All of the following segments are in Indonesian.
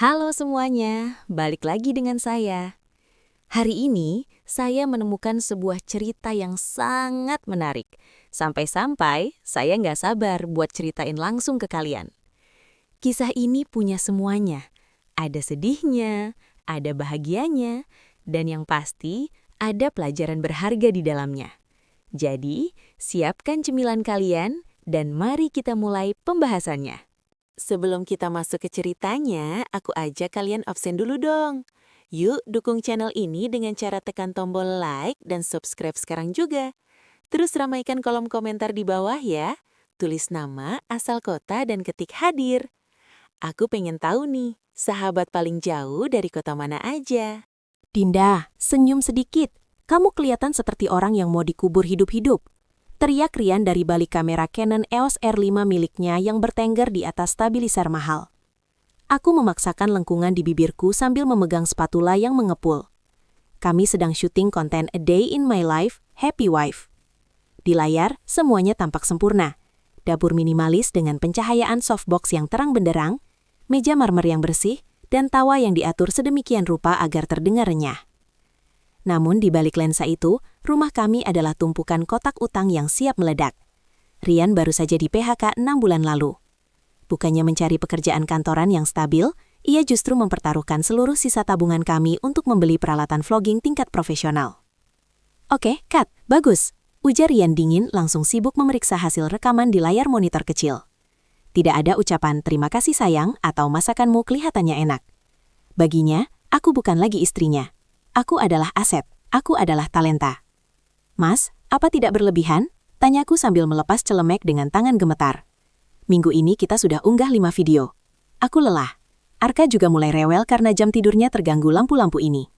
Halo semuanya, balik lagi dengan saya. Hari ini, saya menemukan sebuah cerita yang sangat menarik. Sampai-sampai, saya nggak sabar buat ceritain langsung ke kalian. Kisah ini punya semuanya. Ada sedihnya, ada bahagianya, dan yang pasti, ada pelajaran berharga di dalamnya. Jadi, siapkan cemilan kalian, dan mari kita mulai pembahasannya. Sebelum kita masuk ke ceritanya, aku ajak kalian absen dulu dong. Yuk dukung channel ini dengan cara tekan tombol like dan subscribe sekarang juga. Terus ramaikan kolom komentar di bawah ya. Tulis nama, asal kota, dan ketik hadir. Aku pengen tahu nih, sahabat paling jauh dari kota mana aja? Dinda, senyum sedikit. Kamu kelihatan seperti orang yang mau dikubur hidup-hidup. Teriak Rian dari balik kamera Canon EOS R5 miliknya yang bertengger di atas stabilizer mahal. Aku memaksakan lengkungan di bibirku sambil memegang spatula yang mengepul. Kami sedang syuting konten A Day in My Life, Happy Wife. Di layar, semuanya tampak sempurna. Dapur minimalis dengan pencahayaan softbox yang terang benderang, meja marmer yang bersih, dan tawa yang diatur sedemikian rupa agar terdengar renyah. Namun di balik lensa itu, rumah kami adalah tumpukan kotak utang yang siap meledak. Rian baru saja di PHK 6 bulan lalu. Bukannya mencari pekerjaan kantoran yang stabil, ia justru mempertaruhkan seluruh sisa tabungan kami untuk membeli peralatan vlogging tingkat profesional. Oke, cut, bagus. Ujar Rian dingin langsung sibuk memeriksa hasil rekaman di layar monitor kecil. Tidak ada ucapan terima kasih sayang atau masakanmu kelihatannya enak. Baginya, aku bukan lagi istrinya. Aku adalah aset, aku adalah talenta. Mas, apa tidak berlebihan? Tanyaku sambil melepas celemek dengan tangan gemetar. Minggu ini kita sudah unggah 5 video. Aku lelah. Arka juga mulai rewel karena jam tidurnya terganggu lampu-lampu ini.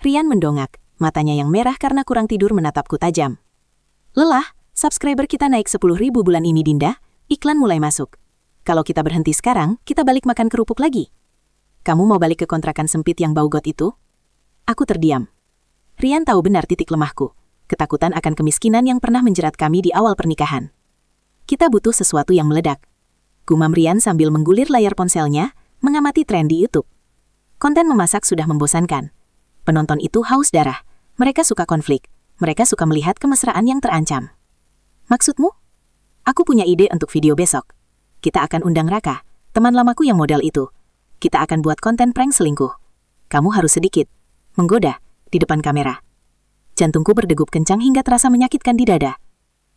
Rian mendongak, matanya yang merah karena kurang tidur menatapku tajam. Lelah, subscriber kita naik 10.000 bulan ini Dinda, iklan mulai masuk. Kalau kita berhenti sekarang, kita balik makan kerupuk lagi. Kamu mau balik ke kontrakan sempit yang bau got itu? Aku terdiam. Rian tahu benar titik lemahku. Ketakutan akan kemiskinan yang pernah menjerat kami di awal pernikahan. Kita butuh sesuatu yang meledak. Gumam Rian sambil menggulir layar ponselnya, mengamati tren di YouTube. Konten memasak sudah membosankan. Penonton itu haus darah. Mereka suka konflik. Mereka suka melihat kemesraan yang terancam. Maksudmu? Aku punya ide untuk video besok. Kita akan undang Raka, teman lamaku yang modal itu. Kita akan buat konten prank selingkuh. Kamu harus sedikit menggoda di depan kamera. Jantungku berdegup kencang hingga terasa menyakitkan di dada.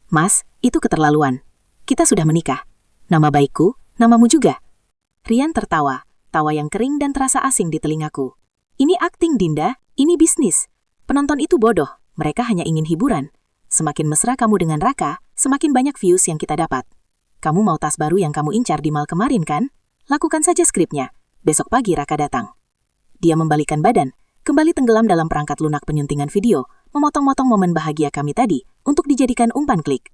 Mas, itu keterlaluan. Kita sudah menikah. Nama baikku, namamu juga. Rian tertawa, tawa yang kering dan terasa asing di telingaku. Ini akting Dinda, ini bisnis. Penonton itu bodoh, mereka hanya ingin hiburan. Semakin mesra kamu dengan Raka, semakin banyak views yang kita dapat. Kamu mau tas baru yang kamu incar di mall kemarin kan? Lakukan saja skripnya. Besok pagi Raka datang. Dia membalikkan badan, kembali tenggelam dalam perangkat lunak penyuntingan video, memotong-motong momen bahagia kami tadi untuk dijadikan umpan klik.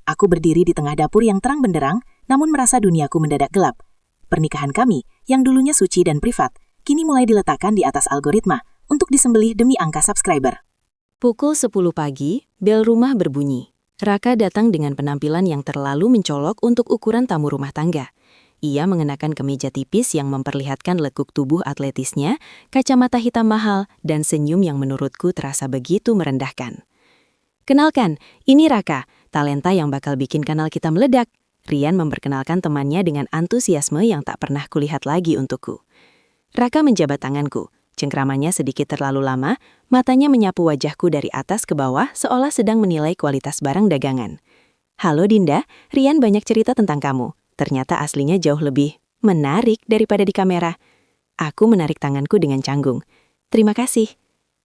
Aku berdiri di tengah dapur yang terang benderang, namun merasa duniaku mendadak gelap. Pernikahan kami, yang dulunya suci dan privat, kini mulai diletakkan di atas algoritma untuk disembelih demi angka subscriber. Pukul 10 pagi, bel rumah berbunyi. Raka datang dengan penampilan yang terlalu mencolok untuk ukuran tamu rumah tangga. Ia mengenakan kemeja tipis yang memperlihatkan lekuk tubuh atletisnya, kacamata hitam mahal, dan senyum yang menurutku terasa begitu merendahkan. Kenalkan, ini Raka, talenta yang bakal bikin kanal kita meledak. Rian memperkenalkan temannya dengan antusiasme yang tak pernah kulihat lagi untukku. Raka menjabat tanganku, cengkramannya sedikit terlalu lama, matanya menyapu wajahku dari atas ke bawah seolah sedang menilai kualitas barang dagangan. Halo Dinda, Rian banyak cerita tentang kamu. Ternyata aslinya jauh lebih menarik daripada di kamera. Aku menarik tanganku dengan canggung. Terima kasih.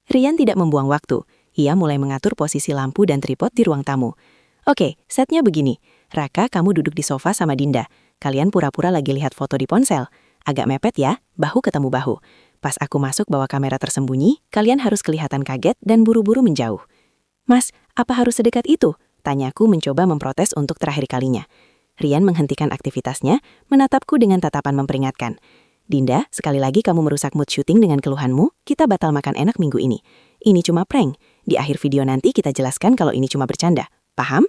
Rian tidak membuang waktu. Ia mulai mengatur posisi lampu dan tripod di ruang tamu. Oke, setnya begini. Raka, kamu duduk di sofa sama Dinda. Kalian pura-pura lagi lihat foto di ponsel. Agak mepet ya, bahu ketemu bahu. Pas aku masuk bawa kamera tersembunyi, kalian harus kelihatan kaget dan buru-buru menjauh. Mas, apa harus sedekat itu? Tanyaku mencoba memprotes untuk terakhir kalinya. Rian menghentikan aktivitasnya, menatapku dengan tatapan memperingatkan. Dinda, sekali lagi kamu merusak mood syuting dengan keluhanmu, kita batal makan enak minggu ini. Ini cuma prank. Di akhir video nanti kita jelaskan kalau ini cuma bercanda. Paham?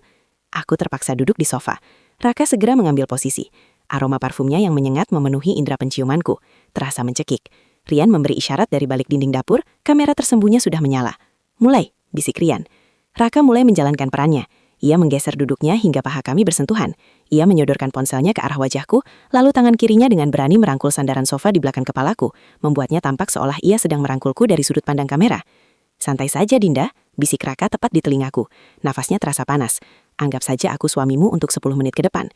Aku terpaksa duduk di sofa. Raka segera mengambil posisi. Aroma parfumnya yang menyengat memenuhi indera penciumanku, terasa mencekik. Rian memberi isyarat dari balik dinding dapur, kamera tersembunyi sudah menyala. Mulai, bisik Rian. Raka mulai menjalankan perannya. Ia menggeser duduknya hingga paha kami bersentuhan. Ia menyodorkan ponselnya ke arah wajahku, lalu tangan kirinya dengan berani merangkul sandaran sofa di belakang kepalaku, membuatnya tampak seolah ia sedang merangkulku dari sudut pandang kamera. Santai saja, Dinda, bisik Raka tepat di telingaku. Nafasnya terasa panas. Anggap saja aku suamimu untuk 10 menit ke depan.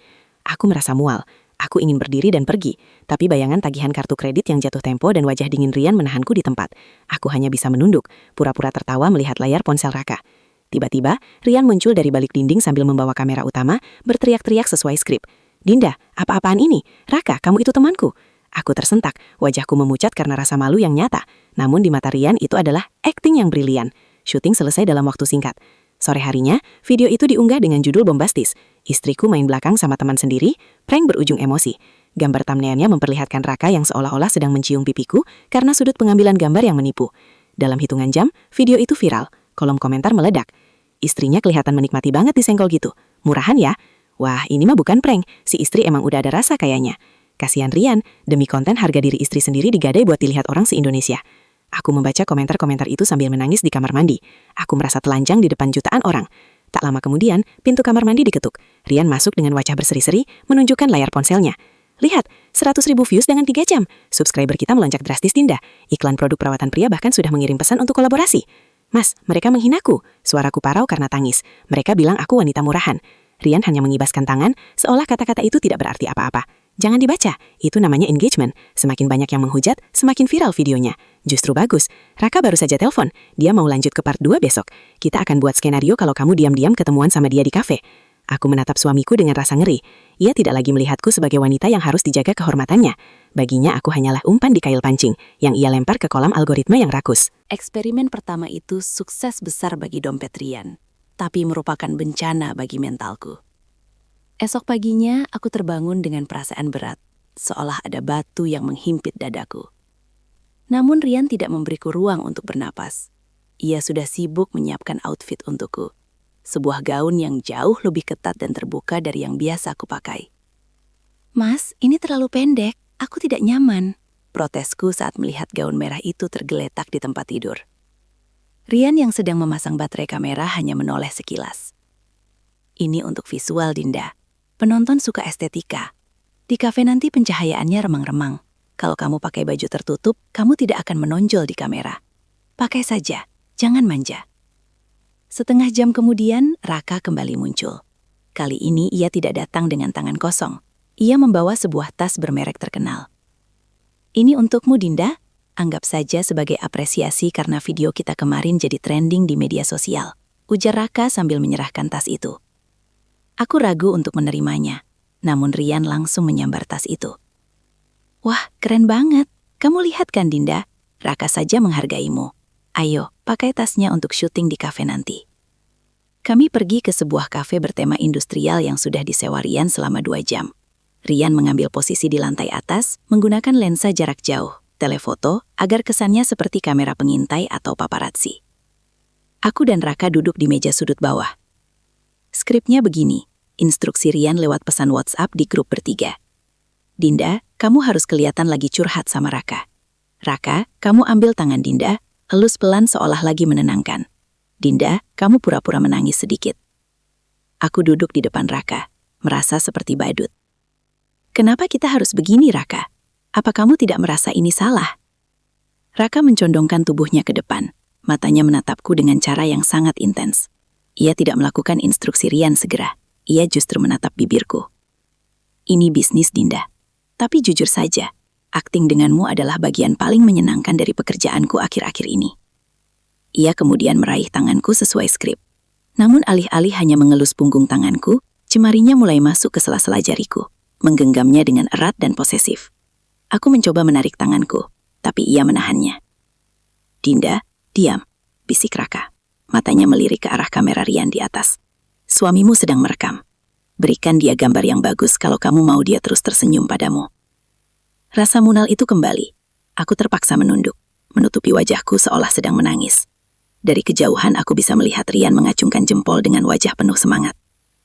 Aku merasa mual. Aku ingin berdiri dan pergi, tapi bayangan tagihan kartu kredit yang jatuh tempo dan wajah dingin Rian menahanku di tempat. Aku hanya bisa menunduk, pura-pura tertawa melihat layar ponsel Raka. Tiba-tiba, Rian muncul dari balik dinding sambil membawa kamera utama, berteriak-teriak sesuai skrip. Dinda, apa-apaan ini? Raka, kamu itu temanku. Aku tersentak, wajahku memucat karena rasa malu yang nyata. Namun di mata Rian itu adalah akting yang brilian. Syuting selesai dalam waktu singkat. Sore harinya, video itu diunggah dengan judul bombastis. Istriku main belakang sama teman sendiri, prank berujung emosi. Gambar thumbnailnya memperlihatkan Raka yang seolah-olah sedang mencium pipiku karena sudut pengambilan gambar yang menipu. Dalam hitungan jam, video itu viral. Kolom komentar meledak. Istrinya kelihatan menikmati banget disenggol gitu. Murahan ya? Wah, ini mah bukan prank. Si istri emang udah ada rasa kayaknya. Kasihan Rian, demi konten harga diri istri sendiri digadai buat dilihat orang se-Indonesia. Aku membaca komentar-komentar itu sambil menangis di kamar mandi. Aku merasa telanjang di depan jutaan orang. Tak lama kemudian, pintu kamar mandi diketuk. Rian masuk dengan wajah berseri-seri, menunjukkan layar ponselnya. Lihat, 100.000 views dengan 3 jam. Subscriber kita melonjak drastis, Dinda. Iklan produk perawatan pria bahkan sudah mengirim pesan untuk kolaborasi. Mas, mereka menghinaku. Suaraku parau karena tangis. Mereka bilang aku wanita murahan. Rian hanya mengibaskan tangan, seolah kata-kata itu tidak berarti apa-apa. Jangan dibaca, itu namanya engagement. Semakin banyak yang menghujat, semakin viral videonya. Justru bagus. Raka baru saja telepon. Dia mau lanjut ke part 2 besok. Kita akan buat skenario kalau kamu diam-diam ketemuan sama dia di kafe. Aku menatap suamiku dengan rasa ngeri. Ia tidak lagi melihatku sebagai wanita yang harus dijaga kehormatannya. Baginya aku hanyalah umpan di kail pancing, yang ia lempar ke kolam algoritma yang rakus. Eksperimen pertama itu sukses besar bagi dompet Rian, tapi merupakan bencana bagi mentalku. Esok paginya, aku terbangun dengan perasaan berat, seolah ada batu yang menghimpit dadaku. Namun Rian tidak memberiku ruang untuk bernapas. Ia sudah sibuk menyiapkan outfit untukku. Sebuah gaun yang jauh lebih ketat dan terbuka dari yang biasa aku pakai. Mas, ini terlalu pendek. Aku tidak nyaman. Protesku saat melihat gaun merah itu tergeletak di tempat tidur. Rian yang sedang memasang baterai kamera hanya menoleh sekilas. Ini untuk visual, Dinda. Penonton suka estetika. Di kafe nanti pencahayaannya remang-remang. Kalau kamu pakai baju tertutup, kamu tidak akan menonjol di kamera. Pakai saja, jangan manja. Setengah jam kemudian, Raka kembali muncul. Kali ini ia tidak datang dengan tangan kosong. Ia membawa sebuah tas bermerek terkenal. Ini untukmu, Dinda. Anggap saja sebagai apresiasi karena video kita kemarin jadi trending di media sosial. Ujar Raka sambil menyerahkan tas itu. Aku ragu untuk menerimanya, namun Rian langsung menyambar tas itu. Wah, keren banget. Kamu lihat kan, Dinda? Raka saja menghargaimu. Ayo, pakai tasnya untuk syuting di kafe nanti. Kami pergi ke sebuah kafe bertema industrial yang sudah disewa Rian selama 2 jam. Rian mengambil posisi di lantai atas, menggunakan lensa jarak jauh, telefoto, agar kesannya seperti kamera pengintai atau paparazzi. Aku dan Raka duduk di meja sudut bawah. Skripnya begini, instruksi Rian lewat pesan WhatsApp di grup bertiga. Dinda, kamu harus kelihatan lagi curhat sama Raka. Raka, kamu ambil tangan Dinda, elus pelan seolah lagi menenangkan. Dinda, kamu pura-pura menangis sedikit. Aku duduk di depan Raka, merasa seperti badut. Kenapa kita harus begini, Raka? Apa kamu tidak merasa ini salah? Raka mencondongkan tubuhnya ke depan, matanya menatapku dengan cara yang sangat intens. Ia tidak melakukan instruksi Rian segera, ia justru menatap bibirku. Ini bisnis, Dinda. Tapi jujur saja, akting denganmu adalah bagian paling menyenangkan dari pekerjaanku akhir-akhir ini. Ia kemudian meraih tanganku sesuai skrip. Namun alih-alih hanya mengelus punggung tanganku, jemarinya mulai masuk ke sela-sela jariku, menggenggamnya dengan erat dan posesif. Aku mencoba menarik tanganku, tapi ia menahannya. Dinda, diam, bisik Raka. Matanya melirik ke arah kamera Rian di atas. Suamimu sedang merekam. Berikan dia gambar yang bagus kalau kamu mau dia terus tersenyum padamu. Rasa munal itu kembali. Aku terpaksa menunduk, menutupi wajahku seolah sedang menangis. Dari kejauhan aku bisa melihat Rian mengacungkan jempol dengan wajah penuh semangat.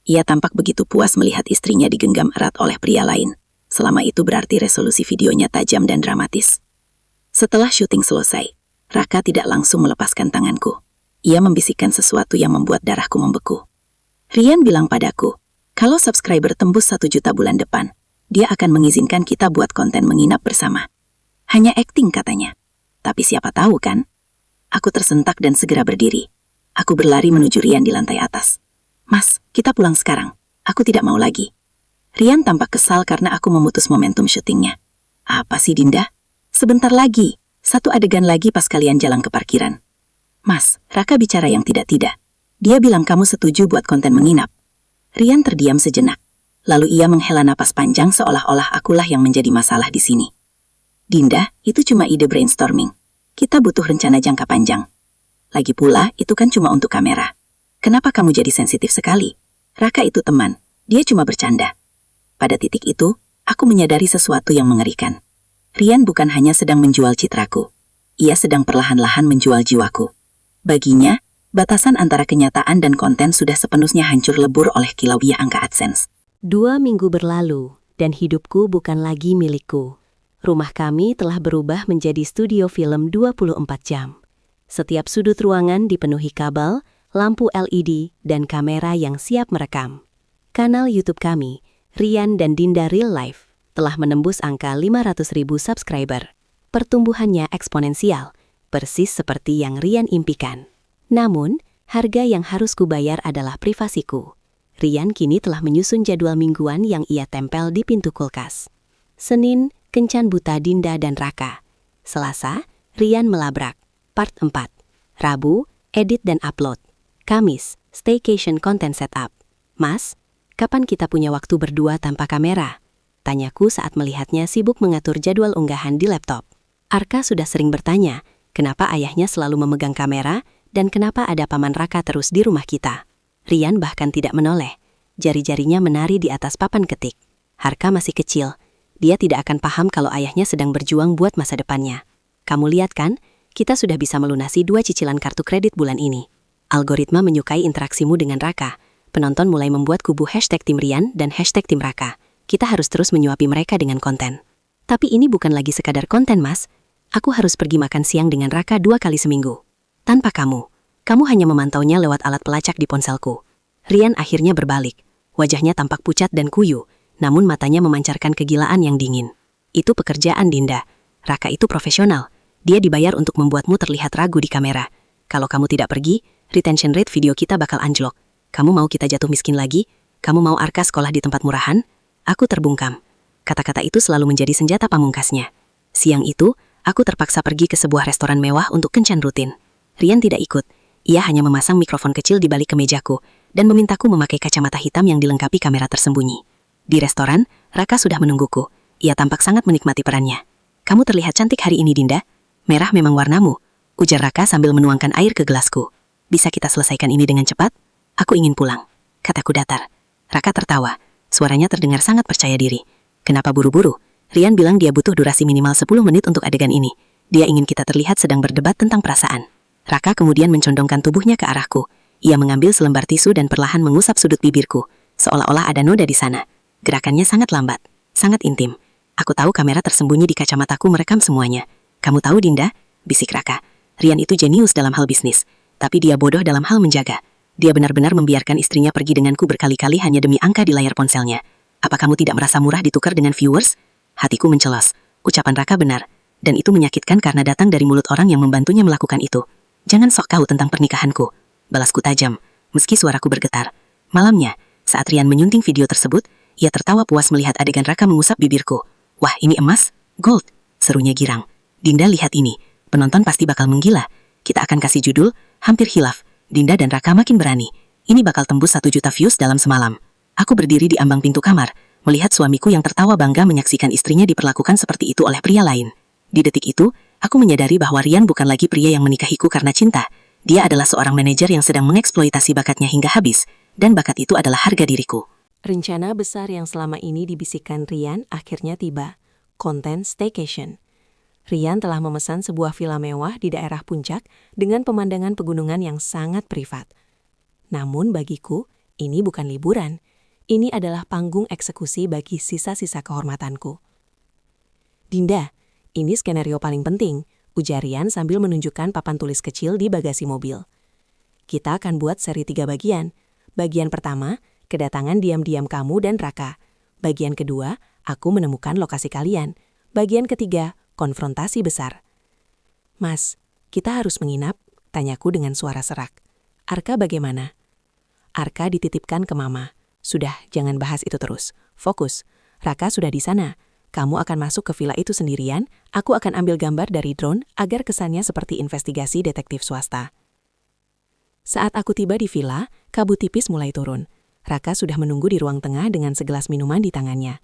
Ia tampak begitu puas melihat istrinya digenggam erat oleh pria lain. Selama itu berarti resolusi videonya tajam dan dramatis. Setelah syuting selesai, Raka tidak langsung melepaskan tanganku. Ia membisikkan sesuatu yang membuat darahku membeku. Rian bilang padaku, kalau subscriber tembus 1 juta bulan depan, dia akan mengizinkan kita buat konten menginap bersama. Hanya akting katanya. Tapi siapa tahu kan? Aku tersentak dan segera berdiri. Aku berlari menuju Rian di lantai atas. Mas, kita pulang sekarang. Aku tidak mau lagi. Rian tampak kesal karena aku memutus momentum syutingnya. Apa sih Dinda? Sebentar lagi. 1 adegan lagi pas kalian jalan ke parkiran. Mas, Raka bicara yang tidak-tidak. Dia bilang kamu setuju buat konten menginap. Rian terdiam sejenak. Lalu ia menghela napas panjang seolah-olah akulah yang menjadi masalah di sini. Dinda, itu cuma ide brainstorming. Kita butuh rencana jangka panjang. Lagi pula, itu kan cuma untuk kamera. Kenapa kamu jadi sensitif sekali? Raka itu teman. Dia cuma bercanda. Pada titik itu, aku menyadari sesuatu yang mengerikan. Rian bukan hanya sedang menjual citraku. Ia sedang perlahan-lahan menjual jiwaku. Baginya, batasan antara kenyataan dan konten sudah sepenuhnya hancur lebur oleh kilauiyah angka AdSense. 2 minggu berlalu, dan hidupku bukan lagi milikku. Rumah kami telah berubah menjadi studio film 24 jam. Setiap sudut ruangan dipenuhi kabel, lampu LED, dan kamera yang siap merekam. Kanal YouTube kami, Rian dan Dinda Real Life, telah menembus angka 500.000 subscriber. Pertumbuhannya eksponensial, persis seperti yang Rian impikan. Namun, harga yang harus kubayar adalah privasiku. Rian kini telah menyusun jadwal mingguan yang ia tempel di pintu kulkas. Senin, kencan buta Dinda dan Raka. Selasa, Rian melabrak. Part 4. Rabu, edit dan upload. Kamis, staycation content setup. Mas, kapan kita punya waktu berdua tanpa kamera? Tanyaku saat melihatnya sibuk mengatur jadwal unggahan di laptop. Arka sudah sering bertanya, kenapa ayahnya selalu memegang kamera dan kenapa ada paman Raka terus di rumah kita. Rian bahkan tidak menoleh. Jari-jarinya menari di atas papan ketik. Harka masih kecil. Dia tidak akan paham kalau ayahnya sedang berjuang buat masa depannya. Kamu lihat kan, kita sudah bisa melunasi 2 cicilan kartu kredit bulan ini. Algoritma menyukai interaksimu dengan Raka. Penonton mulai membuat kubu #Tim Rian dan #Tim Raka. Kita harus terus menyuapi mereka dengan konten. Tapi ini bukan lagi sekadar konten, Mas. Aku harus pergi makan siang dengan Raka 2 kali seminggu. Tanpa kamu. Kamu hanya memantaunya lewat alat pelacak di ponselku. Rian akhirnya berbalik. Wajahnya tampak pucat dan kuyu, namun matanya memancarkan kegilaan yang dingin. Itu pekerjaan, Dinda. Raka itu profesional. Dia dibayar untuk membuatmu terlihat ragu di kamera. Kalau kamu tidak pergi, retention rate video kita bakal anjlok. Kamu mau kita jatuh miskin lagi? Kamu mau Arka sekolah di tempat murahan? Aku terbungkam. Kata-kata itu selalu menjadi senjata pamungkasnya. Siang itu, aku terpaksa pergi ke sebuah restoran mewah untuk kencan rutin. Rian tidak ikut. Ia hanya memasang mikrofon kecil di balik kemejaku dan memintaku memakai kacamata hitam yang dilengkapi kamera tersembunyi. Di restoran, Raka sudah menungguku. Ia tampak sangat menikmati perannya. Kamu terlihat cantik hari ini, Dinda. Merah memang warnamu, ujar Raka sambil menuangkan air ke gelasku. Bisa kita selesaikan ini dengan cepat? Aku ingin pulang, kataku datar. Raka tertawa. Suaranya terdengar sangat percaya diri. Kenapa buru-buru? Rian bilang dia butuh durasi minimal 10 menit untuk adegan ini. Dia ingin kita terlihat sedang berdebat tentang perasaan. Raka kemudian mencondongkan tubuhnya ke arahku. Ia mengambil selembar tisu dan perlahan mengusap sudut bibirku, seolah-olah ada noda di sana. Gerakannya sangat lambat, sangat intim. Aku tahu kamera tersembunyi di kacamataku merekam semuanya. Kamu tahu, Dinda? Bisik Raka. Rian itu jenius dalam hal bisnis, tapi dia bodoh dalam hal menjaga. Dia benar-benar membiarkan istrinya pergi denganku berkali-kali hanya demi angka di layar ponselnya. Apa kamu tidak merasa murah ditukar dengan viewers? Hatiku mencelos. Ucapan Raka benar, dan itu menyakitkan karena datang dari mulut orang yang membantunya melakukan itu. Jangan sok tahu tentang pernikahanku. Balasku tajam, meski suaraku bergetar. Malamnya, saat Rian menyunting video tersebut, ia tertawa puas melihat adegan Raka mengusap bibirku. Wah, ini emas? Gold? Serunya girang. Dinda, lihat ini. Penonton pasti bakal menggila. Kita akan kasih judul, hampir hilaf. Dinda dan Raka makin berani. Ini bakal tembus 1 juta views dalam semalam. Aku berdiri di ambang pintu kamar, melihat suamiku yang tertawa bangga menyaksikan istrinya diperlakukan seperti itu oleh pria lain. Di detik itu, aku menyadari bahwa Rian bukan lagi pria yang menikahiku karena cinta. Dia adalah seorang manajer yang sedang mengeksploitasi bakatnya hingga habis, dan bakat itu adalah harga diriku. Rencana besar yang selama ini dibisikkan Rian akhirnya tiba. Konten staycation. Rian telah memesan sebuah villa mewah di daerah puncak dengan pemandangan pegunungan yang sangat privat. Namun bagiku, ini bukan liburan. Ini adalah panggung eksekusi bagi sisa-sisa kehormatanku. Dinda, ini skenario paling penting, ujar Rian sambil menunjukkan papan tulis kecil di bagasi mobil. Kita akan buat seri 3 bagian. Bagian pertama, kedatangan diam-diam kamu dan Raka. Bagian kedua, aku menemukan lokasi kalian. Bagian ketiga, konfrontasi besar. Mas, kita harus menginap, tanyaku dengan suara serak. Arka bagaimana? Arka dititipkan ke Mama. Sudah, jangan bahas itu terus. Fokus. Raka sudah di sana. Kamu akan masuk ke villa itu sendirian, aku akan ambil gambar dari drone agar kesannya seperti investigasi detektif swasta. Saat aku tiba di villa, kabut tipis mulai turun. Raka sudah menunggu di ruang tengah dengan segelas minuman di tangannya.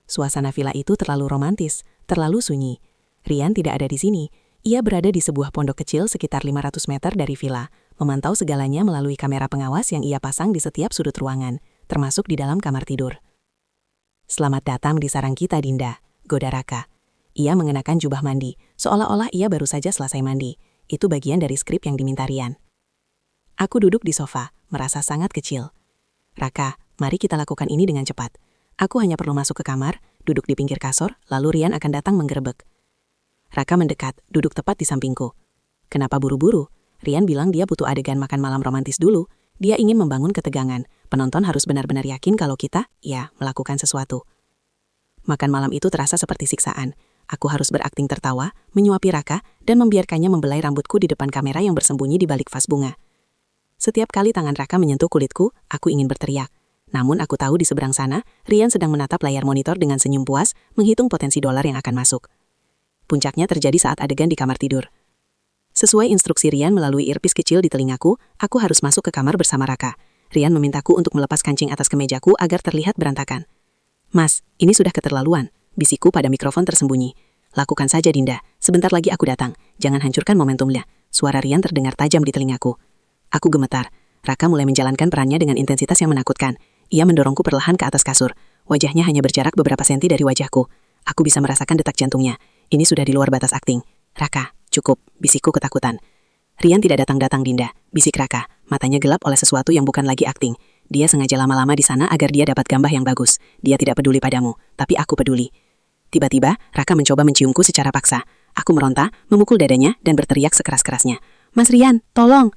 Suasana villa itu terlalu romantis, terlalu sunyi. Rian tidak ada di sini. Ia berada di sebuah pondok kecil sekitar 500 meter dari villa, memantau segalanya melalui kamera pengawas yang ia pasang di setiap sudut ruangan, termasuk di dalam kamar tidur. Selamat datang di sarang kita, Dinda, goda Raka. Ia mengenakan jubah mandi, seolah-olah ia baru saja selesai mandi. Itu bagian dari skrip yang diminta Rian. Aku duduk di sofa, merasa sangat kecil. Raka, mari kita lakukan ini dengan cepat. Aku hanya perlu masuk ke kamar, duduk di pinggir kasur, lalu Rian akan datang menggerebek. Raka mendekat, duduk tepat di sampingku. Kenapa buru-buru? Rian bilang dia butuh adegan makan malam romantis dulu. Dia ingin membangun ketegangan. Penonton harus benar-benar yakin kalau kita, melakukan sesuatu. Makan malam itu terasa seperti siksaan. Aku harus berakting tertawa, menyuapi Raka, dan membiarkannya membelai rambutku di depan kamera yang bersembunyi di balik vas bunga. Setiap kali tangan Raka menyentuh kulitku, aku ingin berteriak. Namun aku tahu di seberang sana, Rian sedang menatap layar monitor dengan senyum puas, menghitung potensi dolar yang akan masuk. Puncaknya terjadi saat adegan di kamar tidur. Sesuai instruksi Rian melalui earpiece kecil di telingaku, aku harus masuk ke kamar bersama Raka. Rian memintaku untuk melepas kancing atas kemejaku agar terlihat berantakan. Mas, ini sudah keterlaluan, bisikku pada mikrofon tersembunyi. Lakukan saja, Dinda, sebentar lagi aku datang. Jangan hancurkan momentumnya. Suara Rian terdengar tajam di telingaku. Aku gemetar. Raka mulai menjalankan perannya dengan intensitas yang menakutkan. Ia mendorongku perlahan ke atas kasur. Wajahnya hanya berjarak beberapa senti dari wajahku. Aku bisa merasakan detak jantungnya. Ini sudah di luar batas akting. Raka, cukup, bisikku ketakutan. Rian tidak datang-datang, Dinda, bisik Raka. Matanya gelap oleh sesuatu yang bukan lagi akting. Dia sengaja lama-lama di sana agar dia dapat gambar yang bagus. Dia tidak peduli padamu, tapi aku peduli. Tiba-tiba, Raka mencoba menciumku secara paksa. Aku meronta, memukul dadanya, dan berteriak sekeras-kerasnya. Mas Rian, tolong!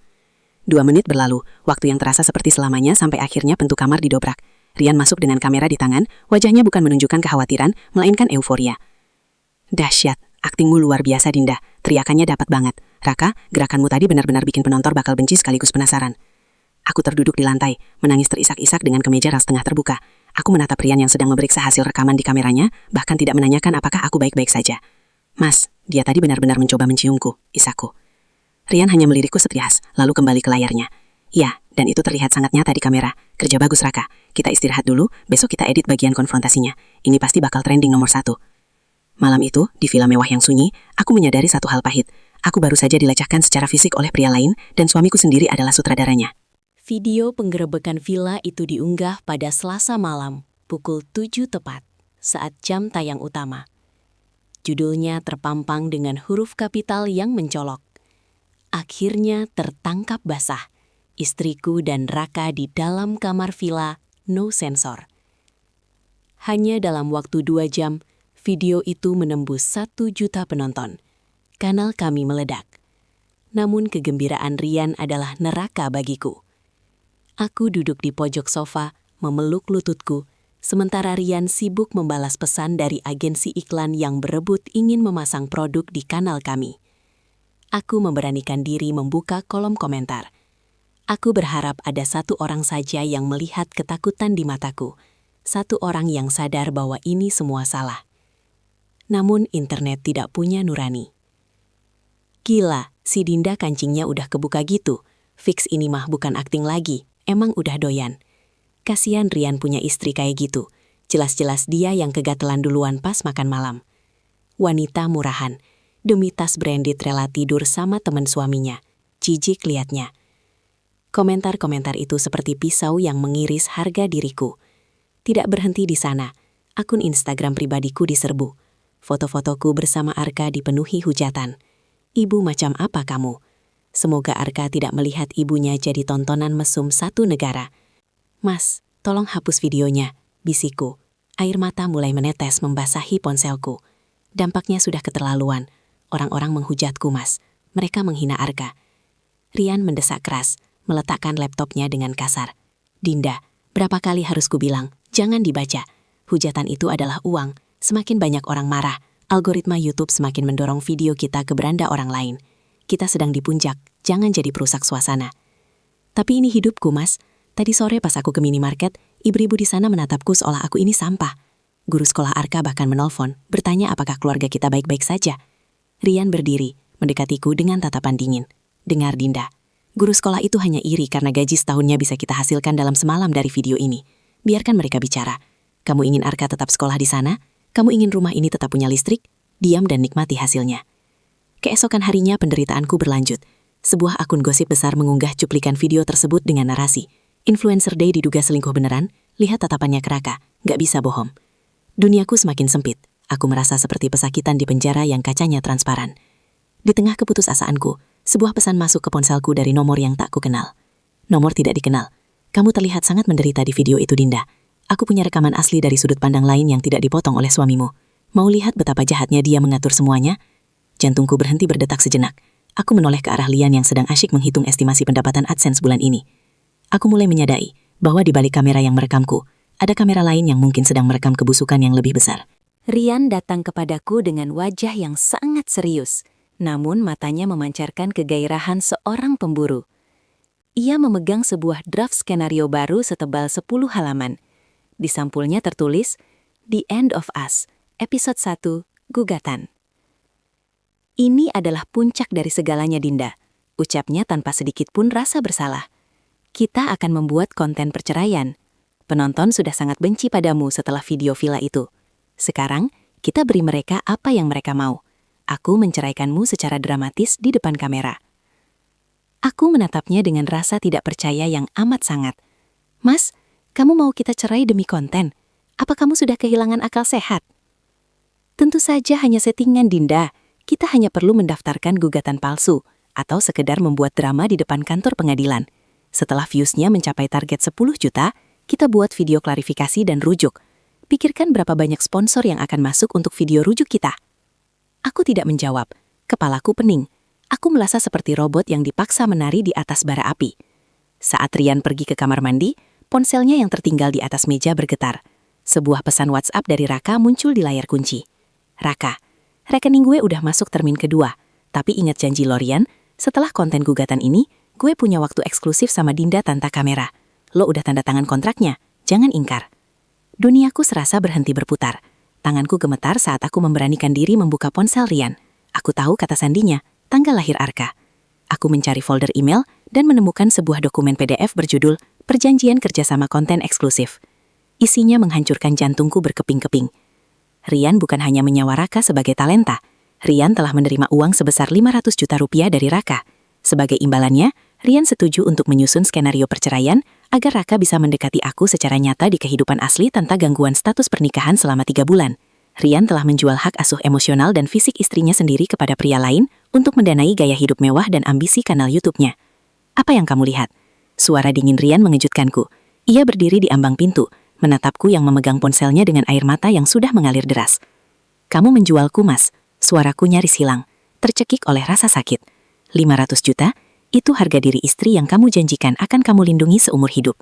2 menit berlalu, waktu yang terasa seperti selamanya sampai akhirnya pintu kamar didobrak. Rian masuk dengan kamera di tangan, wajahnya bukan menunjukkan kekhawatiran, melainkan euforia. Dahsyat, aktingmu luar biasa, Dinda. Teriakannya dapat banget. Raka, gerakanmu tadi benar-benar bikin penonton bakal benci sekaligus penasaran. Aku terduduk di lantai, menangis terisak-isak dengan kemeja ras setengah terbuka. Aku menatap Rian yang sedang memeriksa hasil rekaman di kameranya, bahkan tidak menanyakan apakah aku baik-baik saja. Mas, dia tadi benar-benar mencoba menciumku, isakku. Rian hanya melirikku setrias, lalu kembali ke layarnya. Ya, dan itu terlihat sangat nyata di kamera. Kerja bagus, Raka. Kita istirahat dulu, besok kita edit bagian konfrontasinya. Ini pasti bakal trending nomor 1. Malam itu, di villa mewah yang sunyi, aku menyadari satu hal pahit. Aku baru saja dilecehkan secara fisik oleh pria lain, dan suamiku sendiri adalah sutradaranya. Video penggerebekan villa itu diunggah pada Selasa malam, pukul 7 tepat, saat jam tayang utama. Judulnya terpampang dengan huruf kapital yang mencolok. Akhirnya tertangkap basah, istriku dan Raka di dalam kamar villa, no sensor. Hanya dalam waktu 2 jam, video itu menembus 1 juta penonton. Kanal kami meledak. Namun kegembiraan Rian adalah neraka bagiku. Aku duduk di pojok sofa, memeluk lututku, sementara Rian sibuk membalas pesan dari agensi iklan yang berebut ingin memasang produk di kanal kami. Aku memberanikan diri membuka kolom komentar. Aku berharap ada 1 orang saja yang melihat ketakutan di mataku, 1 orang yang sadar bahwa ini semua salah. Namun internet tidak punya nurani. Gila, si Dinda kancingnya udah kebuka gitu. Fix ini mah bukan akting lagi, emang udah doyan. Kasian Rian punya istri kayak gitu. Jelas-jelas dia yang kegatelan duluan pas makan malam. Wanita murahan, demi tas branded rela tidur sama teman suaminya. Jijik liatnya. Komentar-komentar itu seperti pisau yang mengiris harga diriku. Tidak berhenti di sana, akun Instagram pribadiku diserbu. Foto-fotoku bersama Arka dipenuhi hujatan. Ibu macam apa kamu? Semoga Arka tidak melihat ibunya jadi tontonan mesum 1 negara. Mas, Tolong hapus videonya, bisikku. Air mata mulai menetes membasahi ponselku. Dampaknya sudah keterlaluan. Orang-orang menghujatku, Mas. Mereka menghina Arka. Rian mendesak keras, meletakkan laptopnya dengan kasar. Dinda, berapa kali harus kubilang, jangan dibaca. Hujatan itu adalah uang. Semakin banyak orang marah, algoritma YouTube semakin mendorong video kita ke beranda orang lain. Kita sedang di puncak, jangan jadi perusak suasana. Tapi ini hidupku, Mas. Tadi sore pas aku ke minimarket, ibu-ibu di sana menatapku seolah aku ini sampah. Guru sekolah Arka bahkan menelpon, bertanya apakah keluarga kita baik-baik saja. Rian berdiri, mendekatiku dengan tatapan dingin. Dengar, Dinda. Guru sekolah itu hanya iri karena gaji setahunnya bisa kita hasilkan dalam semalam dari video ini. Biarkan mereka bicara. Kamu ingin Arka tetap sekolah di sana? Kamu ingin rumah ini tetap punya listrik? Diam dan nikmati hasilnya. Keesokan harinya penderitaanku berlanjut. Sebuah akun gosip besar mengunggah cuplikan video tersebut dengan narasi. Influencer Day diduga selingkuh beneran, lihat tatapannya ke Raka, gak bisa bohong. Duniaku semakin sempit, aku merasa seperti pesakitan di penjara yang kacanya transparan. Di tengah keputusasaanku, sebuah pesan masuk ke ponselku dari nomor yang tak kukenal. Nomor tidak dikenal. Kamu terlihat sangat menderita di video itu, Dinda. Aku punya rekaman asli dari sudut pandang lain yang tidak dipotong oleh suamimu. Mau lihat betapa jahatnya dia mengatur semuanya? Jantungku berhenti berdetak sejenak. Aku menoleh ke arah Lian yang sedang asyik menghitung estimasi pendapatan AdSense bulan ini. Aku mulai menyadari bahwa di balik kamera yang merekamku, ada kamera lain yang mungkin sedang merekam kebusukan yang lebih besar. Rian datang kepadaku dengan wajah yang sangat serius, namun matanya memancarkan kegairahan seorang pemburu. Ia memegang sebuah draft skenario baru setebal 10 halaman. Di sampulnya tertulis, The End of Us, episode 1, Gugatan. Ini adalah puncak dari segalanya, Dinda. Ucapnya tanpa sedikit pun rasa bersalah. Kita akan membuat konten perceraian. Penonton sudah sangat benci padamu setelah video villa itu. Sekarang, kita beri mereka apa yang mereka mau. Aku menceraikanmu secara dramatis di depan kamera. Aku menatapnya dengan rasa tidak percaya yang amat sangat. Mas, kamu mau kita cerai demi konten? Apa kamu sudah kehilangan akal sehat? Tentu saja hanya settingan, Dinda. Kita hanya perlu mendaftarkan gugatan palsu atau sekedar membuat drama di depan kantor pengadilan. Setelah views-nya mencapai target 10 juta, kita buat video klarifikasi dan rujuk. Pikirkan berapa banyak sponsor yang akan masuk untuk video rujuk kita. Aku tidak menjawab. Kepalaku pening. Aku merasa seperti robot yang dipaksa menari di atas bara api. Saat Rian pergi ke kamar mandi, ponselnya yang tertinggal di atas meja bergetar. Sebuah pesan WhatsApp dari Raka muncul di layar kunci. Raka, rekening gue udah masuk termin kedua, tapi ingat janji Lorian, setelah konten gugatan ini, gue punya waktu eksklusif sama Dinda tanpa kamera. Lo udah tanda tangan kontraknya, jangan ingkar. Duniaku serasa berhenti berputar. Tanganku gemetar saat aku memberanikan diri membuka ponsel Rian. Aku tahu kata sandinya, tanggal lahir Arka. Aku mencari folder email dan menemukan sebuah dokumen PDF berjudul Perjanjian Kerjasama Konten Eksklusif. Isinya menghancurkan jantungku berkeping-keping. Rian bukan hanya menyewa Raka sebagai talenta. Rian telah menerima uang sebesar 500 juta rupiah dari Raka. Sebagai imbalannya, Rian setuju untuk menyusun skenario perceraian agar Raka bisa mendekati aku secara nyata di kehidupan asli tanpa gangguan status pernikahan selama 3 bulan. Rian telah menjual hak asuh emosional dan fisik istrinya sendiri kepada pria lain untuk mendanai gaya hidup mewah dan ambisi kanal YouTube-nya. Apa yang kamu lihat? Suara dingin Rian mengejutkanku. Ia berdiri di ambang pintu, menatapku yang memegang ponselnya dengan air mata yang sudah mengalir deras. Kamu menjualku, Mas. Suaraku nyaris hilang, tercekik oleh rasa sakit. 500 juta? Itu harga diri istri yang kamu janjikan akan kamu lindungi seumur hidup.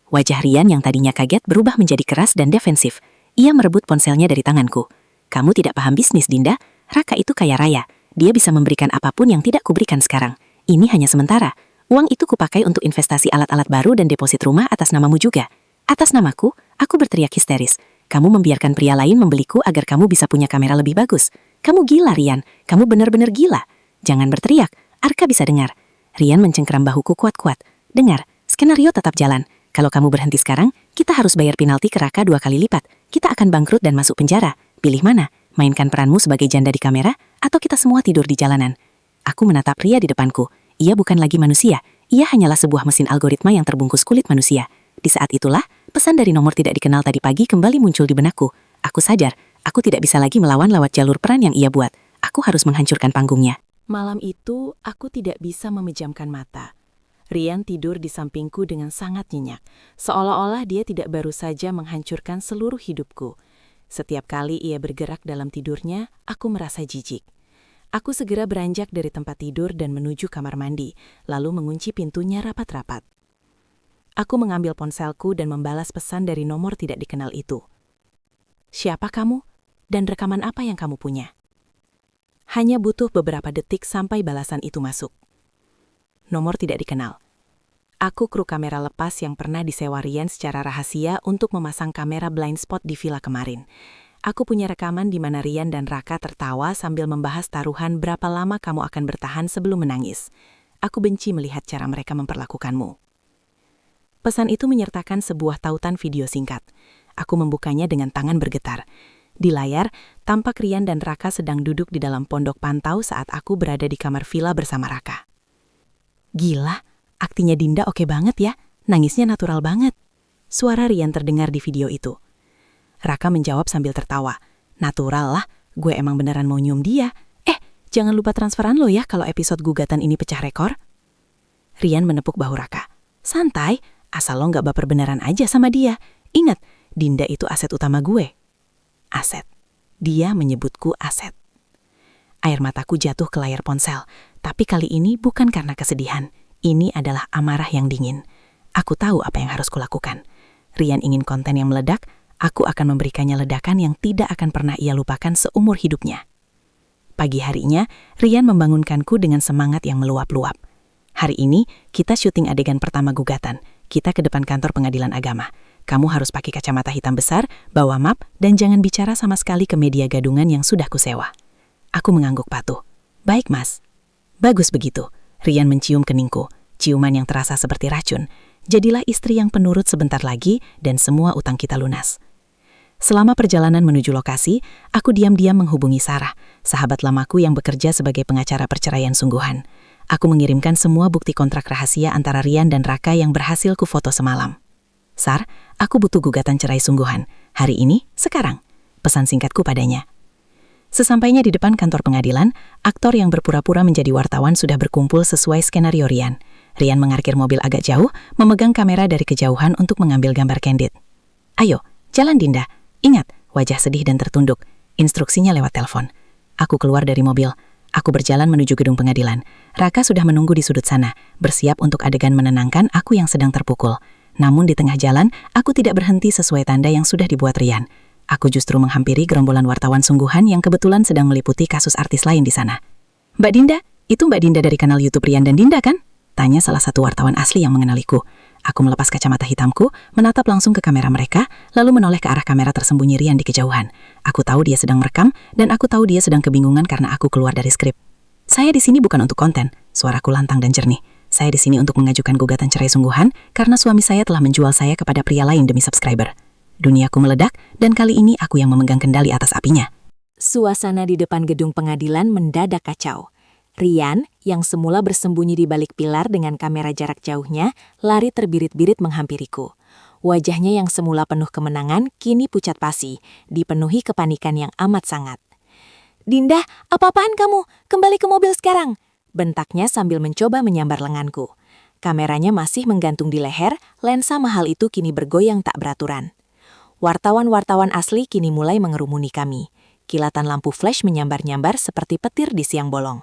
Wajah Rian yang tadinya kaget berubah menjadi keras dan defensif. Ia merebut ponselnya dari tanganku. Kamu tidak paham bisnis, Dinda. Raka itu kaya raya. Dia bisa memberikan apapun yang tidak kuberikan sekarang. Ini hanya sementara. Uang itu kupakai untuk investasi alat-alat baru dan deposit rumah atas namamu juga. Atas namaku, aku berteriak histeris. Kamu membiarkan pria lain membeliku agar kamu bisa punya kamera lebih bagus. Kamu gila, Rian. Kamu benar-benar gila. Jangan berteriak. Arka bisa dengar. Rian mencengkeram bahuku kuat-kuat. Dengar, skenario tetap jalan. Kalau kamu berhenti sekarang, kita harus bayar penalti ke Raka 2 kali lipat. Kita akan bangkrut dan masuk penjara. Pilih mana? Mainkan peranmu sebagai janda di kamera, atau kita semua tidur di jalanan? Aku menatap pria di depanku. Ia bukan lagi manusia. Ia hanyalah sebuah mesin algoritma yang terbungkus kulit manusia. Di saat itulah, pesan dari nomor tidak dikenal tadi pagi kembali muncul di benakku. Aku sadar, aku tidak bisa lagi melawan lewat jalur peran yang ia buat. Aku harus menghancurkan panggungnya. Malam itu, aku tidak bisa memejamkan mata. Rian tidur di sampingku dengan sangat nyenyak, seolah-olah dia tidak baru saja menghancurkan seluruh hidupku. Setiap kali ia bergerak dalam tidurnya, aku merasa jijik. Aku segera beranjak dari tempat tidur dan menuju kamar mandi, lalu mengunci pintunya rapat-rapat. Aku mengambil ponselku dan membalas pesan dari nomor tidak dikenal itu. "Siapa kamu? Dan rekaman apa yang kamu punya?" Hanya butuh beberapa detik sampai balasan itu masuk. Nomor tidak dikenal. Aku kru kamera lepas yang pernah disewa Rian secara rahasia untuk memasang kamera blind spot di villa kemarin. Aku punya rekaman di mana Rian dan Raka tertawa sambil membahas taruhan berapa lama kamu akan bertahan sebelum menangis. Aku benci melihat cara mereka memperlakukanmu. Pesan itu menyertakan sebuah tautan video singkat. Aku membukanya dengan tangan bergetar. Di layar, tampak Rian dan Raka sedang duduk di dalam pondok pantau saat aku berada di kamar villa bersama Raka. Gila, aktingnya Dinda oke banget ya, nangisnya natural banget. Suara Rian terdengar di video itu. Raka menjawab sambil tertawa. Natural lah, gue emang beneran mau nyium dia. Jangan lupa transferan lo ya kalau episode gugatan ini pecah rekor. Rian menepuk bahu Raka. Santai, asal lo gak baper beneran aja sama dia. Ingat, Dinda itu aset utama gue. Aset. Dia menyebutku aset. Air mataku jatuh ke layar ponsel, tapi kali ini bukan karena kesedihan. Ini adalah amarah yang dingin. Aku tahu apa yang harus kulakukan. Rian ingin konten yang meledak, aku akan memberikannya ledakan yang tidak akan pernah ia lupakan seumur hidupnya. Pagi harinya, Rian membangunkanku dengan semangat yang meluap-luap. Hari ini, kita syuting adegan pertama gugatan. Kita ke depan kantor pengadilan agama. Kamu harus pakai kacamata hitam besar, bawa map, dan jangan bicara sama sekali ke media gadungan yang sudah kusewa. Aku mengangguk patuh. Baik, Mas. Bagus begitu. Rian mencium keningku, ciuman yang terasa seperti racun. Jadilah istri yang penurut sebentar lagi dan semua utang kita lunas. Selama perjalanan menuju lokasi, aku diam-diam menghubungi Sarah, sahabat lamaku yang bekerja sebagai pengacara perceraian sungguhan. Aku mengirimkan semua bukti kontrak rahasia antara Rian dan Raka yang berhasil kufoto semalam. Sar, aku butuh gugatan cerai sungguhan. Hari ini, sekarang. Pesan singkatku padanya. Sesampainya di depan kantor pengadilan, aktor yang berpura-pura menjadi wartawan sudah berkumpul sesuai skenario Rian. Rian mengarkir mobil agak jauh, memegang kamera dari kejauhan untuk mengambil gambar candid. Ayo, jalan Dinda. Ingat, wajah sedih dan tertunduk. Instruksinya lewat telepon. Aku keluar dari mobil. Aku berjalan menuju gedung pengadilan. Raka sudah menunggu di sudut sana, bersiap untuk adegan menenangkan aku yang sedang terpukul. Namun di tengah jalan, aku tidak berhenti sesuai tanda yang sudah dibuat Rian. Aku justru menghampiri gerombolan wartawan sungguhan yang kebetulan sedang meliputi kasus artis lain di sana. Mbak Dinda, itu Mbak Dinda dari kanal YouTube Rian dan Dinda kan? Tanya salah satu wartawan asli yang mengenaliku. Aku melepas kacamata hitamku, menatap langsung ke kamera mereka, lalu menoleh ke arah kamera tersembunyi Rian di kejauhan. Aku tahu dia sedang merekam, dan aku tahu dia sedang kebingungan karena aku keluar dari skrip. Saya di sini bukan untuk konten, suaraku lantang dan jernih. Saya di sini untuk mengajukan gugatan cerai sungguhan karena suami saya telah menjual saya kepada pria lain demi subscriber. Duniaku meledak, dan kali ini aku yang memegang kendali atas apinya. Suasana di depan gedung pengadilan mendadak kacau. Rian, yang semula bersembunyi di balik pilar dengan kamera jarak jauhnya, lari terbirit-birit menghampiriku. Wajahnya yang semula penuh kemenangan, kini pucat pasi, dipenuhi kepanikan yang amat sangat. Dinda, apa-apaan kamu? Kembali ke mobil sekarang! Bentaknya sambil mencoba menyambar lenganku. Kameranya masih menggantung di leher, lensa mahal itu kini bergoyang tak beraturan. Wartawan-wartawan asli kini mulai mengerumuni kami. Kilatan lampu flash menyambar-nyambar seperti petir di siang bolong.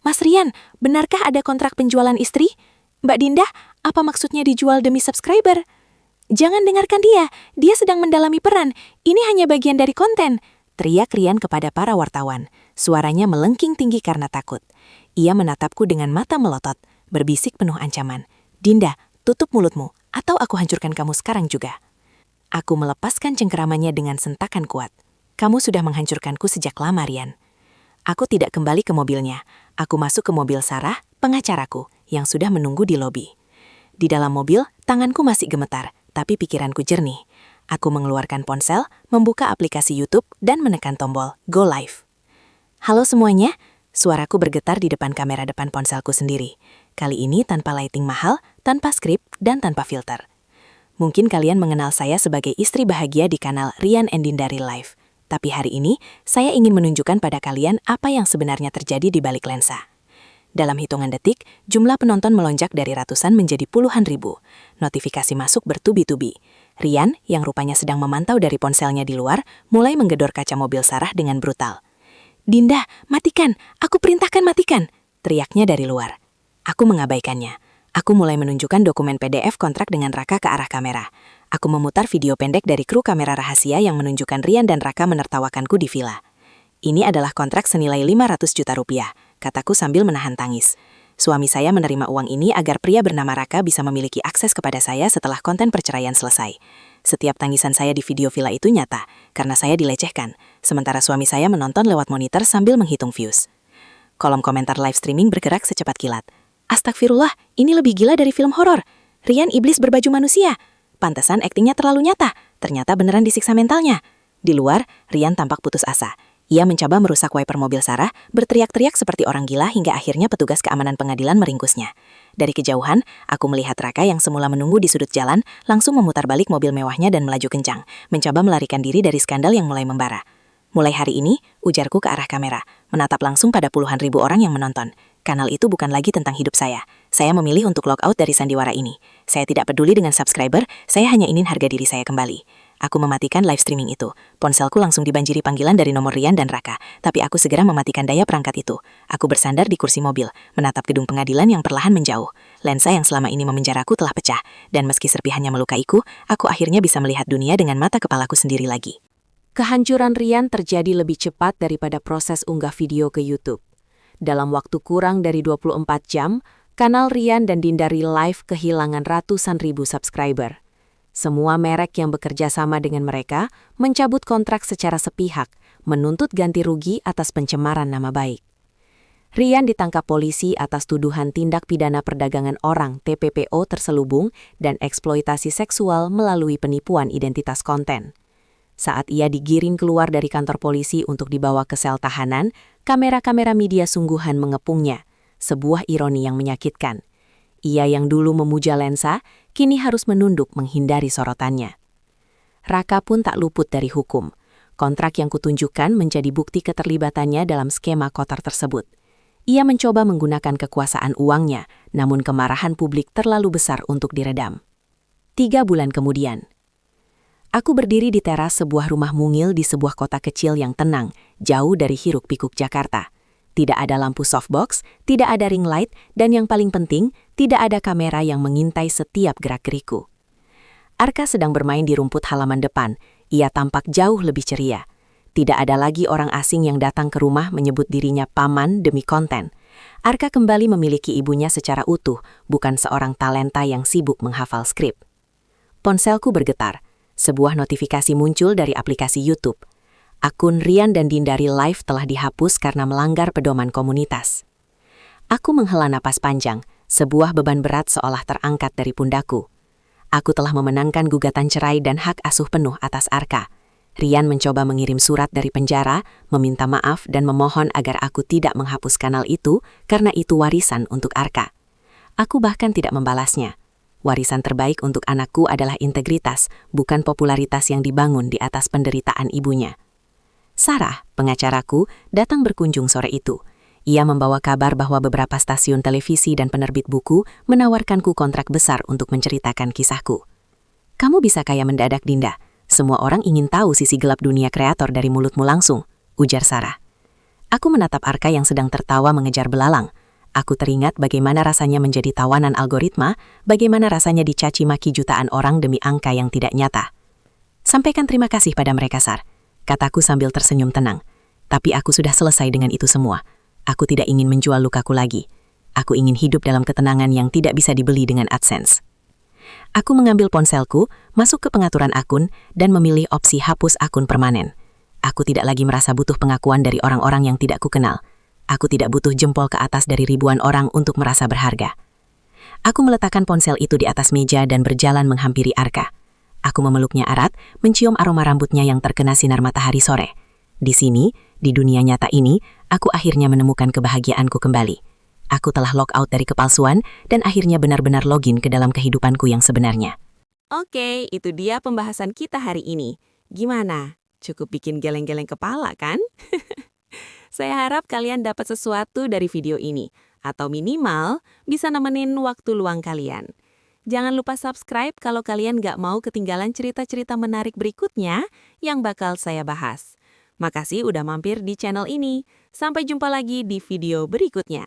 Mas Rian, benarkah ada kontrak penjualan istri? Mbak Dinda, apa maksudnya dijual demi subscriber? Jangan dengarkan dia sedang mendalami peran. Ini hanya bagian dari konten. Teriak Rian kepada para wartawan. Suaranya melengking tinggi karena takut. Ia menatapku dengan mata melotot, berbisik penuh ancaman. Dinda, tutup mulutmu, atau aku hancurkan kamu sekarang juga. Aku melepaskan cengkeramannya dengan sentakan kuat. Kamu sudah menghancurkanku sejak lama, Rian. Aku tidak kembali ke mobilnya. Aku masuk ke mobil Sarah, pengacaraku, yang sudah menunggu di lobi. Di dalam mobil, tanganku masih gemetar, tapi pikiranku jernih. Aku mengeluarkan ponsel, membuka aplikasi YouTube, dan menekan tombol Go Live. Halo semuanya, suaraku bergetar di depan kamera depan ponselku sendiri. Kali ini tanpa lighting mahal, tanpa skrip, dan tanpa filter. Mungkin kalian mengenal saya sebagai istri bahagia di kanal Rian and Dinda Real Life. Tapi hari ini, saya ingin menunjukkan pada kalian apa yang sebenarnya terjadi di balik lensa. Dalam hitungan detik, jumlah penonton melonjak dari ratusan menjadi puluhan ribu. Notifikasi masuk bertubi-tubi. Rian, yang rupanya sedang memantau dari ponselnya di luar, mulai menggedor kaca mobil Sarah dengan brutal. "Dinda, matikan! Aku perintahkan matikan!" teriaknya dari luar. Aku mengabaikannya. Aku mulai menunjukkan dokumen PDF kontrak dengan Raka ke arah kamera. Aku memutar video pendek dari kru kamera rahasia yang menunjukkan Rian dan Raka menertawakanku di villa. "Ini adalah kontrak senilai 500 juta rupiah, kataku sambil menahan tangis. Suami saya menerima uang ini agar pria bernama Raka bisa memiliki akses kepada saya setelah konten perceraian selesai. Setiap tangisan saya di video villa itu nyata, karena saya dilecehkan, sementara suami saya menonton lewat monitor sambil menghitung views." Kolom komentar live streaming bergerak secepat kilat. "Astagfirullah, ini lebih gila dari film horor. Rian iblis berbaju manusia. Pantesan aktingnya terlalu nyata, ternyata beneran disiksa mentalnya." Di luar, Rian tampak putus asa. Ia mencoba merusak wiper mobil Sarah, berteriak-teriak seperti orang gila hingga akhirnya petugas keamanan pengadilan meringkusnya. Dari kejauhan, aku melihat Raka yang semula menunggu di sudut jalan, langsung memutar balik mobil mewahnya dan melaju kencang, mencoba melarikan diri dari skandal yang mulai membara. "Mulai hari ini," ujarku ke arah kamera, menatap langsung pada puluhan ribu orang yang menonton. "Kanal itu bukan lagi tentang hidup saya. Saya memilih untuk logout dari sandiwara ini. Saya tidak peduli dengan subscriber, saya hanya ingin harga diri saya kembali." Aku mematikan live streaming itu. Ponselku langsung dibanjiri panggilan dari nomor Rian dan Raka, tapi aku segera mematikan daya perangkat itu. Aku bersandar di kursi mobil, menatap gedung pengadilan yang perlahan menjauh. Lensa yang selama ini memenjaraku telah pecah, dan meski serpihannya melukaiku, aku akhirnya bisa melihat dunia dengan mata kepalaku sendiri lagi. Kehancuran Rian terjadi lebih cepat daripada proses unggah video ke YouTube. Dalam waktu kurang dari 24 jam, kanal Rian dan Dinda Real Life kehilangan ratusan ribu subscriber. Semua merek yang bekerja sama dengan mereka mencabut kontrak secara sepihak, menuntut ganti rugi atas pencemaran nama baik. Rian ditangkap polisi atas tuduhan tindak pidana perdagangan orang (TPPO) terselubung dan eksploitasi seksual melalui penipuan identitas konten. Saat ia digiring keluar dari kantor polisi untuk dibawa ke sel tahanan, kamera-kamera media sungguhan mengepungnya, sebuah ironi yang menyakitkan. Ia yang dulu memuja lensa, kini harus menunduk menghindari sorotannya. Raka pun tak luput dari hukum. Kontrak yang kutunjukkan menjadi bukti keterlibatannya dalam skema kotor tersebut. Ia mencoba menggunakan kekuasaan uangnya, namun kemarahan publik terlalu besar untuk diredam. 3 bulan kemudian, aku berdiri di teras sebuah rumah mungil di sebuah kota kecil yang tenang, jauh dari hiruk-pikuk Jakarta. Tidak ada lampu softbox, tidak ada ring light, dan yang paling penting, tidak ada kamera yang mengintai setiap gerak-geriku. Arka sedang bermain di rumput halaman depan. Ia tampak jauh lebih ceria. Tidak ada lagi orang asing yang datang ke rumah menyebut dirinya paman demi konten. Arka kembali memiliki ibunya secara utuh, bukan seorang talenta yang sibuk menghafal skrip. Ponselku bergetar. Sebuah notifikasi muncul dari aplikasi YouTube. Akun Rian dan Dinda Real Life telah dihapus karena melanggar pedoman komunitas. Aku menghela napas panjang, sebuah beban berat seolah terangkat dari pundakku. Aku telah memenangkan gugatan cerai dan hak asuh penuh atas Arka. Rian mencoba mengirim surat dari penjara, meminta maaf dan memohon agar aku tidak menghapus kanal itu karena itu warisan untuk Arka. Aku bahkan tidak membalasnya. Warisan terbaik untuk anakku adalah integritas, bukan popularitas yang dibangun di atas penderitaan ibunya. Sarah, pengacaraku, datang berkunjung sore itu. Ia membawa kabar bahwa beberapa stasiun televisi dan penerbit buku menawarkanku kontrak besar untuk menceritakan kisahku. "Kamu bisa kaya mendadak, Dinda. Semua orang ingin tahu sisi gelap dunia kreator dari mulutmu langsung," ujar Sarah. Aku menatap Arka yang sedang tertawa mengejar belalang. Aku teringat bagaimana rasanya menjadi tawanan algoritma, bagaimana rasanya dicaci maki jutaan orang demi angka yang tidak nyata. "Sampaikan terima kasih pada mereka, Sar," kataku sambil tersenyum tenang. Tapi aku sudah selesai dengan itu semua. Aku tidak ingin menjual lukaku lagi. Aku ingin hidup dalam ketenangan yang tidak bisa dibeli dengan AdSense. Aku mengambil ponselku, masuk ke pengaturan akun, dan memilih opsi hapus akun permanen. Aku tidak lagi merasa butuh pengakuan dari orang-orang yang tidak kukenal. Aku tidak butuh jempol ke atas dari ribuan orang untuk merasa berharga. Aku meletakkan ponsel itu di atas meja dan berjalan menghampiri Arka. Aku memeluknya erat, mencium aroma rambutnya yang terkena sinar matahari sore. Di sini, di dunia nyata ini, aku akhirnya menemukan kebahagiaanku kembali. Aku telah logout dari kepalsuan dan akhirnya benar-benar login ke dalam kehidupanku yang sebenarnya. Oke, itu dia pembahasan kita hari ini. Gimana? Cukup bikin geleng-geleng kepala, kan? Saya harap kalian dapat sesuatu dari video ini. Atau minimal bisa nemenin waktu luang kalian. Jangan lupa subscribe kalau kalian gak mau ketinggalan cerita-cerita menarik berikutnya yang bakal saya bahas. Makasih udah mampir di channel ini. Sampai jumpa lagi di video berikutnya.